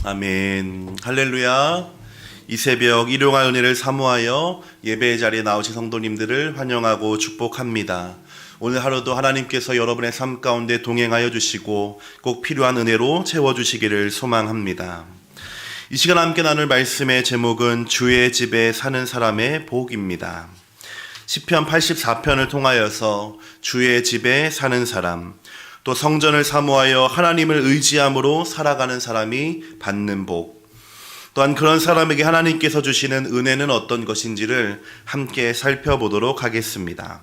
아멘. 할렐루야. 이 새벽 일용할 은혜를 사모하여 예배의 자리에 나오신 성도님들을 환영하고 축복합니다. 오늘 하루도 하나님께서 여러분의 삶 가운데 동행하여 주시고 꼭 필요한 은혜로 채워주시기를 소망합니다. 이 시간 함께 나눌 말씀의 제목은 주의 집에 사는 사람의 복입니다. 시편 84편을 통하여서 주의 집에 사는 사람, 또 성전을 사모하여 하나님을 의지함으로 살아가는 사람이 받는 복, 또한 그런 사람에게 하나님께서 주시는 은혜는 어떤 것인지를 함께 살펴보도록 하겠습니다.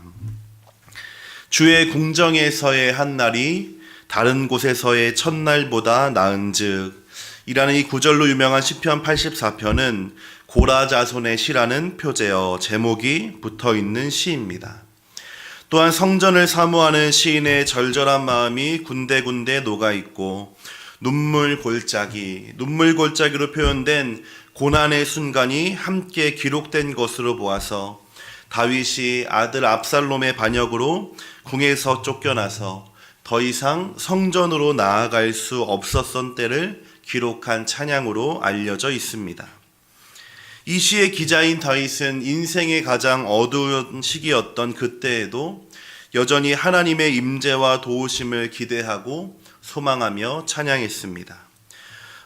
주의 궁정에서의 한 날이 다른 곳에서의 첫날보다 나은즉 이라는 이 구절로 유명한 시편 84편은 고라 자손의 시라는 표제어 제목이 붙어있는 시입니다. 또한 성전을 사모하는 시인의 절절한 마음이 군데군데 녹아있고 눈물 골짜기로 표현된 고난의 순간이 함께 기록된 것으로 보아서 다윗이 아들 압살롬의 반역으로 궁에서 쫓겨나서 더 이상 성전으로 나아갈 수 없었던 때를 기록한 찬양으로 알려져 있습니다. 이 시의 기자인 다윗은 인생의 가장 어두운 시기였던 그때에도 여전히 하나님의 임재와 도우심을 기대하고 소망하며 찬양했습니다.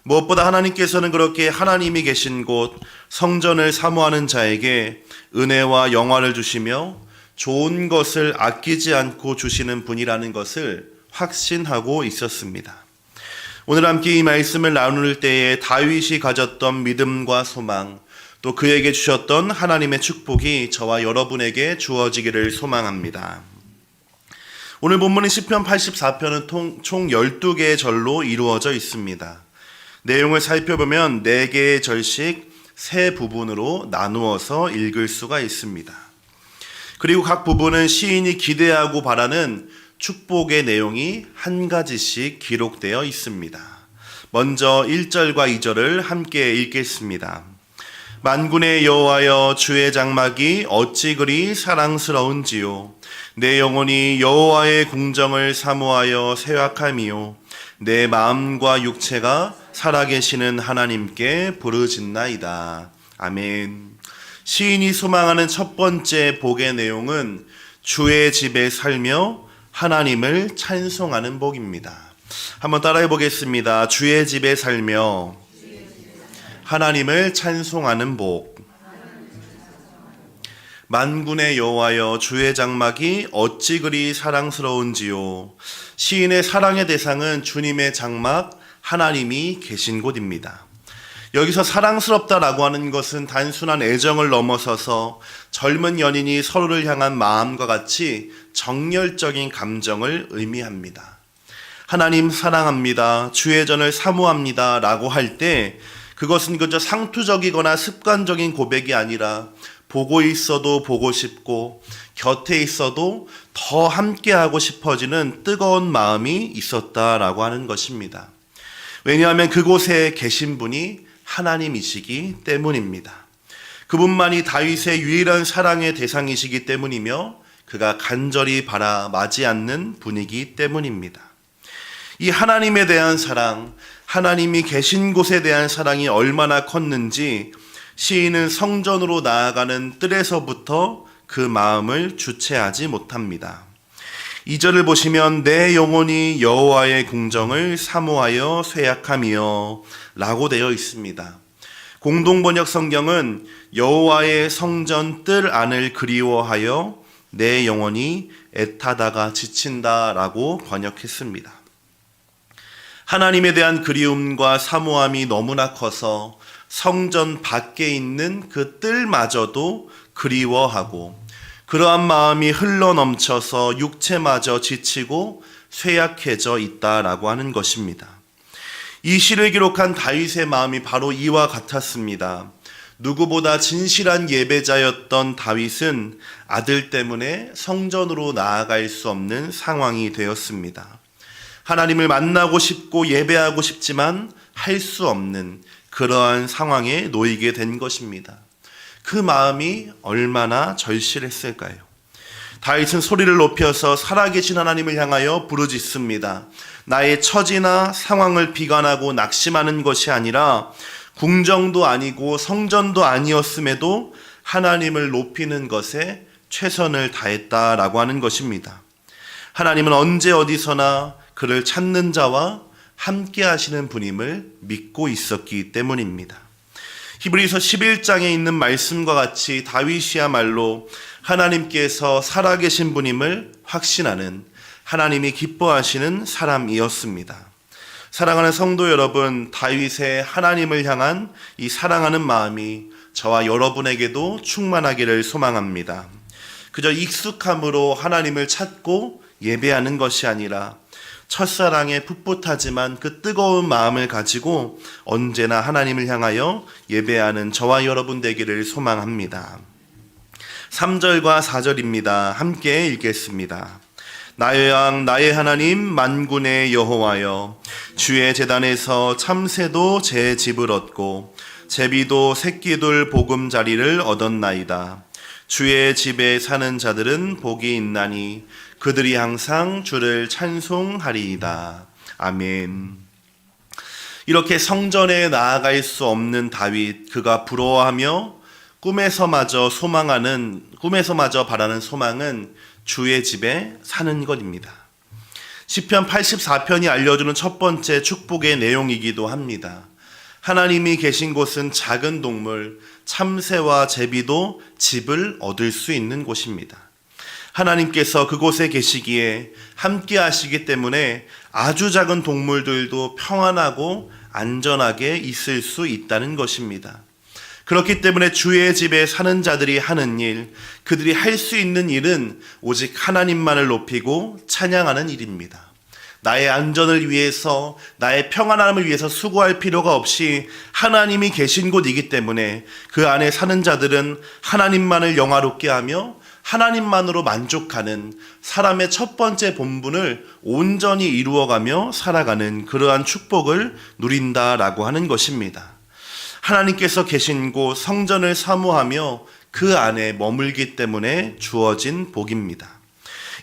무엇보다 하나님께서는 그렇게 하나님이 계신 곳 성전을 사모하는 자에게 은혜와 영화를 주시며 좋은 것을 아끼지 않고 주시는 분이라는 것을 확신하고 있었습니다. 오늘 함께 이 말씀을 나눌 때에 다윗이 가졌던 믿음과 소망, 또 그에게 주셨던 하나님의 축복이 저와 여러분에게 주어지기를 소망합니다. 오늘 본문인 시편 84편은 총 12개의 절로 이루어져 있습니다. 내용을 살펴보면 4개의 절씩 3부분으로 나누어서 읽을 수가 있습니다. 그리고 각 부분은 시인이 기대하고 바라는 축복의 내용이 한 가지씩 기록되어 있습니다. 먼저 1절과 2절을 함께 읽겠습니다. 만군의 여호와여, 주의 장막이 어찌 그리 사랑스러운지요. 내 영혼이 여호와의 궁정을 사모하여 새확함이요. 내 마음과 육체가 살아계시는 하나님께 부르짖나이다. 아멘. 시인이 소망하는 첫 번째 복의 내용은 주의 집에 살며 하나님을 찬송하는 복입니다. 한번 따라해 보겠습니다. 주의 집에 살며 하나님을 찬송하는 복. 만군의 여호와여, 주의 장막이 어찌 그리 사랑스러운지요. 시인의 사랑의 대상은 주님의 장막 하나님이 계신 곳입니다. 여기서 사랑스럽다라고 하는 것은 단순한 애정을 넘어서서 젊은 연인이 서로를 향한 마음과 같이 정열적인 감정을 의미합니다. 하나님 사랑합니다, 주의 전을 사모합니다 라고 할 때 그것은 그저 상투적이거나 습관적인 고백이 아니라 보고 있어도 보고 싶고 곁에 있어도 더 함께하고 싶어지는 뜨거운 마음이 있었다라고 하는 것입니다. 왜냐하면 그곳에 계신 분이 하나님이시기 때문입니다. 그분만이 다윗의 유일한 사랑의 대상이시기 때문이며 그가 간절히 바라마지 않는 분이기 때문입니다. 이 하나님에 대한 사랑, 하나님이 계신 곳에 대한 사랑이 얼마나 컸는지 시인은 성전으로 나아가는 뜰에서부터 그 마음을 주체하지 못합니다. 2절을 보시면 내 영혼이 여호와의 궁정을 사모하여 쇠약함이여 라고 되어 있습니다. 공동번역 성경은 여호와의 성전 뜰 안을 그리워하여 내 영혼이 애타다가 지친다 라고 번역했습니다. 하나님에 대한 그리움과 사모함이 너무나 커서 성전 밖에 있는 그 뜰마저도 그리워하고 그러한 마음이 흘러넘쳐서 육체마저 지치고 쇠약해져 있다라고 하는 것입니다. 이 시를 기록한 다윗의 마음이 바로 이와 같았습니다. 누구보다 진실한 예배자였던 다윗은 아들 때문에 성전으로 나아갈 수 없는 상황이 되었습니다. 하나님을 만나고 싶고 예배하고 싶지만 할 수 없는 그러한 상황에 놓이게 된 것입니다. 그 마음이 얼마나 절실했을까요? 다윗은 소리를 높여서 살아계신 하나님을 향하여 부르짖습니다. 나의 처지나 상황을 비관하고 낙심하는 것이 아니라 궁정도 아니고 성전도 아니었음에도 하나님을 높이는 것에 최선을 다했다라고 하는 것입니다. 하나님은 언제 어디서나 그를 찾는 자와 함께 하시는 분임을 믿고 있었기 때문입니다. 히브리서 11장에 있는 말씀과 같이 다윗이야말로 하나님께서 살아계신 분임을 확신하는, 하나님이 기뻐하시는 사람이었습니다. 사랑하는 성도 여러분, 다윗의 하나님을 향한 이 사랑하는 마음이 저와 여러분에게도 충만하기를 소망합니다. 그저 익숙함으로 하나님을 찾고 예배하는 것이 아니라 첫사랑에 풋풋하지만 그 뜨거운 마음을 가지고 언제나 하나님을 향하여 예배하는 저와 여러분 되기를 소망합니다. 3절과 4절입니다. 함께 읽겠습니다. 나의 왕 나의 하나님 만군의 여호와여, 주의 제단에서 참새도 제 집을 얻고 제비도 새끼들 보금자리를 얻었나이다. 주의 집에 사는 자들은 복이 있나니 그들이 항상 주를 찬송하리이다. 아멘. 이렇게 성전에 나아갈 수 없는 다윗, 그가 부러워하며 꿈에서마저 바라는 소망은 주의 집에 사는 것입니다. 시편 84편이 알려주는 첫 번째 축복의 내용이기도 합니다. 하나님이 계신 곳은 작은 동물, 참새와 제비도 집을 얻을 수 있는 곳입니다. 하나님께서 그곳에 계시기에 함께 하시기 때문에 아주 작은 동물들도 평안하고 안전하게 있을 수 있다는 것입니다. 그렇기 때문에 주의 집에 사는 자들이 하는 일, 그들이 할 수 있는 일은 오직 하나님만을 높이고 찬양하는 일입니다. 나의 안전을 위해서, 나의 평안함을 위해서 수고할 필요가 없이 하나님이 계신 곳이기 때문에 그 안에 사는 자들은 하나님만을 영화롭게 하며 하나님만으로 만족하는, 사람의 첫 번째 본분을 온전히 이루어가며 살아가는 그러한 축복을 누린다라고 하는 것입니다. 하나님께서 계신 곳 성전을 사모하며 그 안에 머물기 때문에 주어진 복입니다.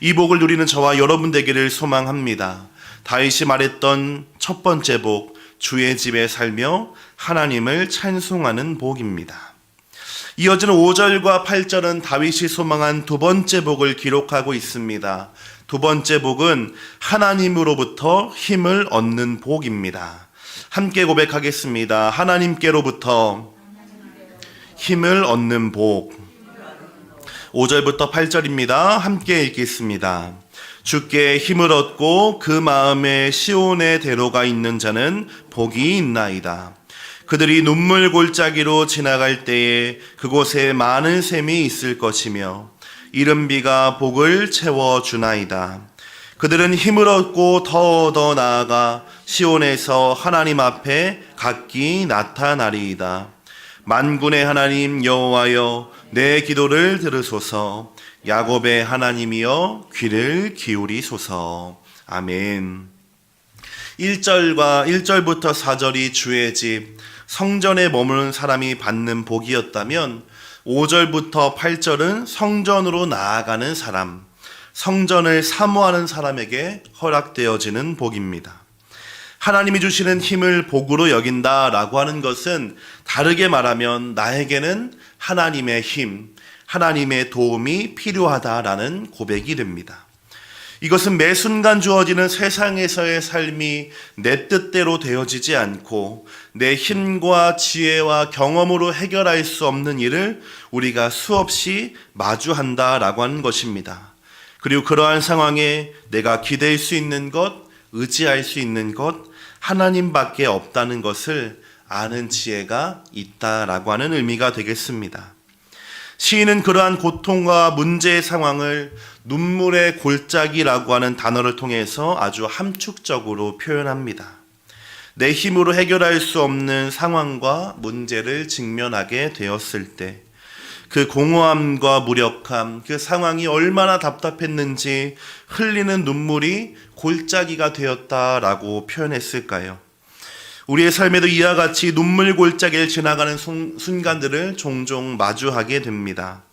이 복을 누리는 저와 여러분 되기를 소망합니다. 다윗이 말했던 첫 번째 복, 주의 집에 살며 하나님을 찬송하는 복입니다. 이어지는 5절과 8절은 다윗이 소망한 두 번째 복을 기록하고 있습니다. 두 번째 복은 하나님으로부터 힘을 얻는 복입니다. 함께 고백하겠습니다. 하나님께로부터 힘을 얻는 복. 5절부터 8절입니다. 함께 읽겠습니다. 주께 힘을 얻고 그 마음에 시온의 대로가 있는 자는 복이 있나이다. 그들이 눈물 골짜기로 지나갈 때에 그곳에 많은 샘이 있을 것이며 이른 비가 복을 채워주나이다. 그들은 힘을 얻고 더 나아가 시온에서 하나님 앞에 각기 나타나리이다. 만군의 하나님 여호와여, 내 기도를 들으소서. 야곱의 하나님이여, 귀를 기울이소서. 아멘. 1절부터 4절이 주의 집, 성전에 머무는 사람이 받는 복이었다면 5절부터 8절은 성전으로 나아가는 사람, 성전을 사모하는 사람에게 허락되어지는 복입니다. 하나님이 주시는 힘을 복으로 여긴다라고 하는 것은 다르게 말하면 나에게는 하나님의 힘, 하나님의 도움이 필요하다라는 고백이 됩니다. 이것은 매 순간 주어지는 세상에서의 삶이 내 뜻대로 되어지지 않고 내 힘과 지혜와 경험으로 해결할 수 없는 일을 우리가 수없이 마주한다라고 하는 것입니다. 그리고 그러한 상황에 내가 기댈 수 있는 것, 의지할 수 있는 것, 하나님밖에 없다는 것을 아는 지혜가 있다라고 하는 의미가 되겠습니다. 시인은 그러한 고통과 문제의 상황을 눈물의 골짜기라고 하는 단어를 통해서 아주 함축적으로 표현합니다. 내 힘으로 해결할 수 없는 상황과 문제를 직면하게 되었을 때 그 공허함과 무력함, 그 상황이 얼마나 답답했는지 흘리는 눈물이 골짜기가 되었다라고 표현했을까요? 우리의 삶에도 이와 같이 눈물 골짜기를 지나가는 순간들을 종종 마주하게 됩니다.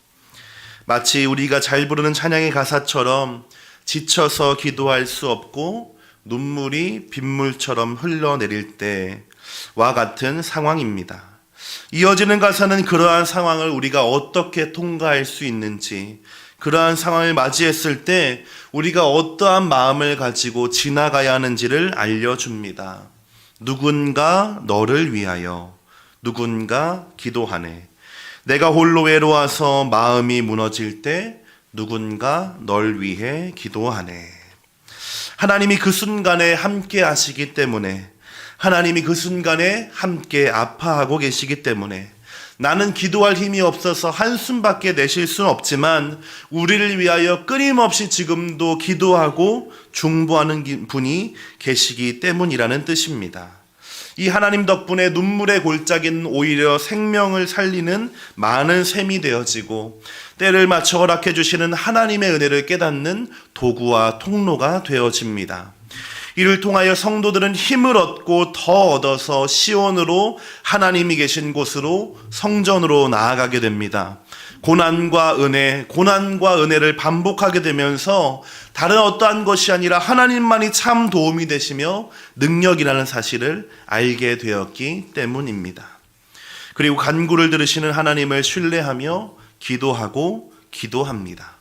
마치 우리가 잘 부르는 찬양의 가사처럼 지쳐서 기도할 수 없고 눈물이 빗물처럼 흘러내릴 때와 같은 상황입니다. 이어지는 가사는 그러한 상황을 우리가 어떻게 통과할 수 있는지, 그러한 상황을 맞이했을 때 우리가 어떠한 마음을 가지고 지나가야 하는지를 알려줍니다. 누군가 너를 위하여 누군가 기도하네. 내가 홀로 외로워서 마음이 무너질 때 누군가 널 위해 기도하네. 하나님이 그 순간에 함께 하시기 때문에, 하나님이 그 순간에 함께 아파하고 계시기 때문에, 나는 기도할 힘이 없어서 한숨밖에 내쉴 수는 없지만 우리를 위하여 끊임없이 지금도 기도하고 중보하는 분이 계시기 때문이라는 뜻입니다. 이 하나님 덕분에 눈물의 골짜기는 오히려 생명을 살리는 많은 샘이 되어지고, 때를 맞춰 허락해 주시는 하나님의 은혜를 깨닫는 도구와 통로가 되어집니다. 이를 통하여 성도들은 힘을 얻고 더 얻어서 시온으로, 하나님이 계신 곳으로, 성전으로 나아가게 됩니다. 고난과 은혜를 반복하게 되면서 다른 어떠한 것이 아니라 하나님만이 참 도움이 되시며 능력이라는 사실을 알게 되었기 때문입니다. 그리고 간구를 들으시는 하나님을 신뢰하며 기도하고 기도합니다.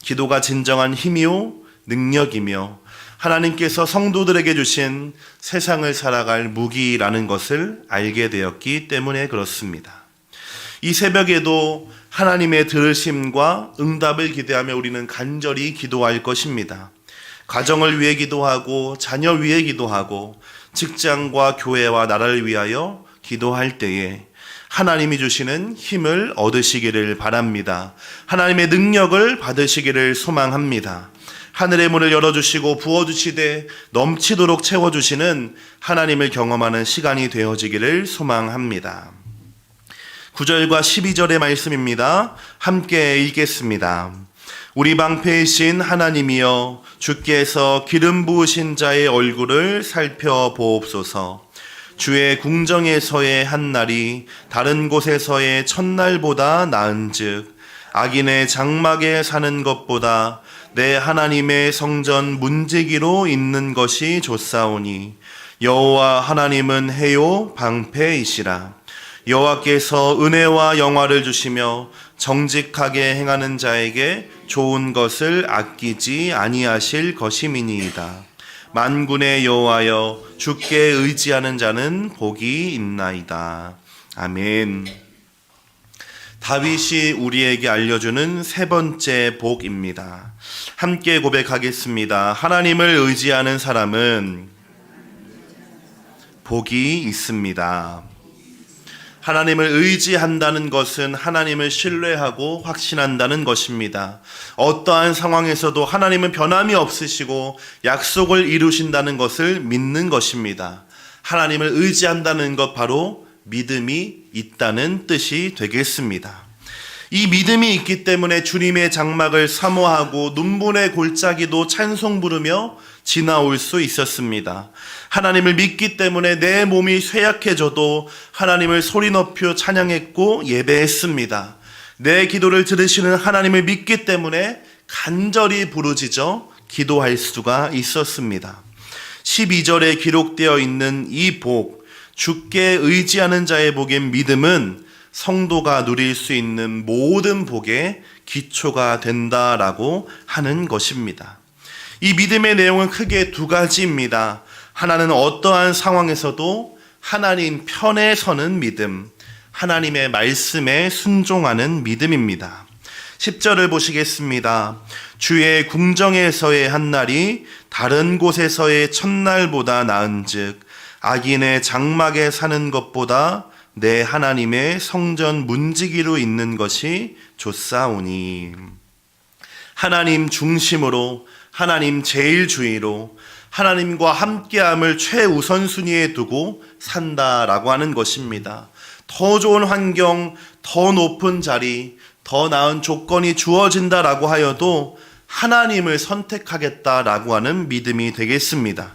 기도가 진정한 힘이요 능력이며 하나님께서 성도들에게 주신 세상을 살아갈 무기라는 것을 알게 되었기 때문에 그렇습니다. 이 새벽에도 하나님의 들으심과 응답을 기대하며 우리는 간절히 기도할 것입니다. 가정을 위해 기도하고 자녀 위해 기도하고 직장과 교회와 나라를 위하여 기도할 때에 하나님이 주시는 힘을 얻으시기를 바랍니다. 하나님의 능력을 받으시기를 소망합니다. 하늘의 문을 열어주시고 부어주시되 넘치도록 채워주시는 하나님을 경험하는 시간이 되어지기를 소망합니다. 9절과 12절의 말씀입니다. 함께 읽겠습니다. 우리 방패이신 하나님이여, 주께서 기름 부으신 자의 얼굴을 살펴보옵소서. 주의 궁정에서의 한날이 다른 곳에서의 첫날보다 나은즉, 악인의 장막에 사는 것보다 내 하나님의 성전 문지기로 있는 것이 좋사오니, 여호와 하나님은 해요 방패이시라. 여호와께서 은혜와 영화를 주시며 정직하게 행하는 자에게 좋은 것을 아끼지 아니하실 것임이니이다. 만군의 여호와여, 주께 의지하는 자는 복이 있나이다. 아멘. 다윗이 우리에게 알려주는 세 번째 복입니다. 함께 고백하겠습니다. 하나님을 의지하는 사람은 복이 있습니다. 하나님을 의지한다는 것은 하나님을 신뢰하고 확신한다는 것입니다. 어떠한 상황에서도 하나님은 변함이 없으시고 약속을 이루신다는 것을 믿는 것입니다. 하나님을 의지한다는 것, 바로 믿음이 있다는 뜻이 되겠습니다. 이 믿음이 있기 때문에 주님의 장막을 사모하고 눈물의 골짜기도 찬송 부르며 지나올 수 있었습니다. 하나님을 믿기 때문에 내 몸이 쇠약해져도 하나님을 소리 높여 찬양했고 예배했습니다. 내 기도를 들으시는 하나님을 믿기 때문에 간절히 부르짖어 기도할 수가 있었습니다. 12절에 기록되어 있는 이 복, 주께 의지하는 자의 복인 믿음은 성도가 누릴 수 있는 모든 복의 기초가 된다라고 하는 것입니다. 이 믿음의 내용은 크게 두 가지입니다. 하나는 어떠한 상황에서도 하나님 편에 서는 믿음, 하나님의 말씀에 순종하는 믿음입니다. 10절을 보시겠습니다. 주의 궁정에서의 한날이 다른 곳에서의 첫날보다 나은즉, 악인의 장막에 사는 것보다 내 하나님의 성전 문지기로 있는 것이 좋사오니. 하나님 중심으로, 하나님 제일주의로, 하나님과 함께함을 최우선순위에 두고 산다라고 하는 것입니다. 더 좋은 환경, 더 높은 자리, 더 나은 조건이 주어진다라고 하여도 하나님을 선택하겠다라고 하는 믿음이 되겠습니다.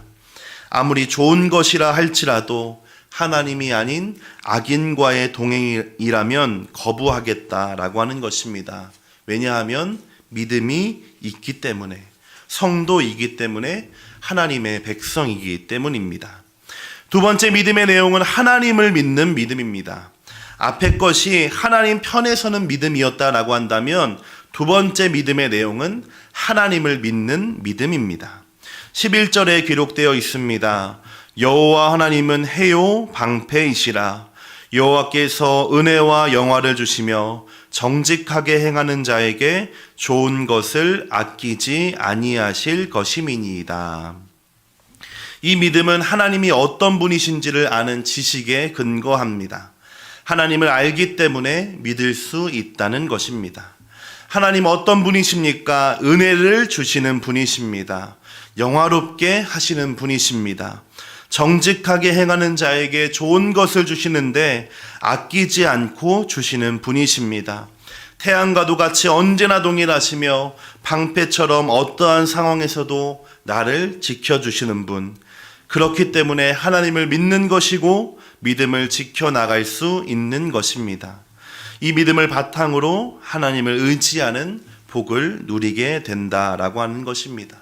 아무리 좋은 것이라 할지라도 하나님이 아닌 악인과의 동행이라면 거부하겠다라고 하는 것입니다. 왜냐하면 믿음이 있기 때문에, 성도이기 때문에, 하나님의 백성이기 때문입니다. 두 번째 믿음의 내용은 하나님을 믿는 믿음입니다. 앞에 것이 하나님 편에 서는 믿음이었다라고 한다면 두 번째 믿음의 내용은 하나님을 믿는 믿음입니다. 11절에 기록되어 있습니다. 여호와 하나님은 해요 방패이시라. 여호와께서 은혜와 영화를 주시며 정직하게 행하는 자에게 좋은 것을 아끼지 아니하실 것임이니이다. 이 믿음은 하나님이 어떤 분이신지를 아는 지식에 근거합니다. 하나님을 알기 때문에 믿을 수 있다는 것입니다. 하나님 어떤 분이십니까? 은혜를 주시는 분이십니다. 영화롭게 하시는 분이십니다. 정직하게 행하는 자에게 좋은 것을 주시는데 아끼지 않고 주시는 분이십니다. 태양과도 같이 언제나 동일하시며 방패처럼 어떠한 상황에서도 나를 지켜주시는 분. 그렇기 때문에 하나님을 믿는 것이고 믿음을 지켜나갈 수 있는 것입니다. 이 믿음을 바탕으로 하나님을 의지하는 복을 누리게 된다라고 하는 것입니다.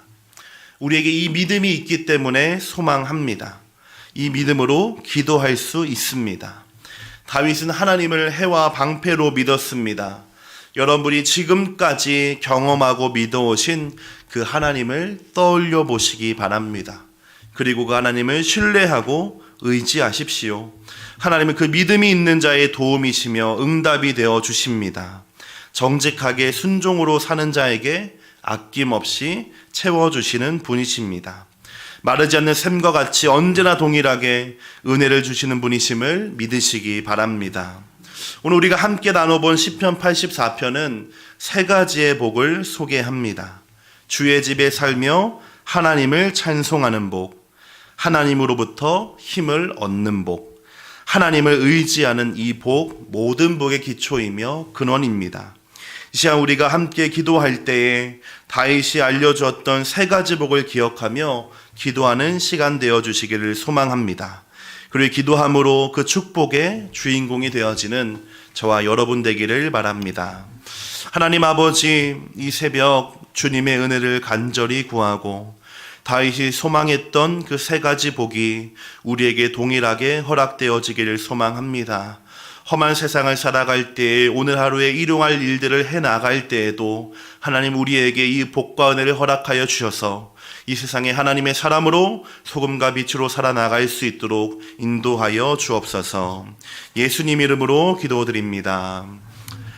우리에게 이 믿음이 있기 때문에 소망합니다. 이 믿음으로 기도할 수 있습니다. 다윗은 하나님을 해와 방패로 믿었습니다. 여러분이 지금까지 경험하고 믿어오신 그 하나님을 떠올려 보시기 바랍니다. 그리고 그 하나님을 신뢰하고 의지하십시오. 하나님은 그 믿음이 있는 자의 도움이시며 응답이 되어 주십니다. 정직하게 순종으로 사는 자에게 아낌없이 채워주시는 분이십니다. 마르지 않는 샘과 같이 언제나 동일하게 은혜를 주시는 분이심을 믿으시기 바랍니다. 오늘 우리가 함께 나눠본 시편 84편은 세 가지의 복을 소개합니다. 주의 집에 살며 하나님을 찬송하는 복, 하나님으로부터 힘을 얻는 복, 하나님을 의지하는 이 복, 모든 복의 기초이며 근원입니다. 이 시간 우리가 함께 기도할 때에 다윗이 알려주었던 세 가지 복을 기억하며 기도하는 시간 되어 주시기를 소망합니다. 그리고 기도함으로 그 축복의 주인공이 되어지는 저와 여러분 되기를 바랍니다. 하나님 아버지, 이 새벽 주님의 은혜를 간절히 구하고 다윗이 소망했던 그 세 가지 복이 우리에게 동일하게 허락되어지기를 소망합니다. 험한 세상을 살아갈 때에 오늘 하루에 일용할 일들을 해나갈 때에도 하나님 우리에게 이 복과 은혜를 허락하여 주셔서 이 세상에 하나님의 사람으로 소금과 빛으로 살아나갈 수 있도록 인도하여 주옵소서. 예수님 이름으로 기도드립니다.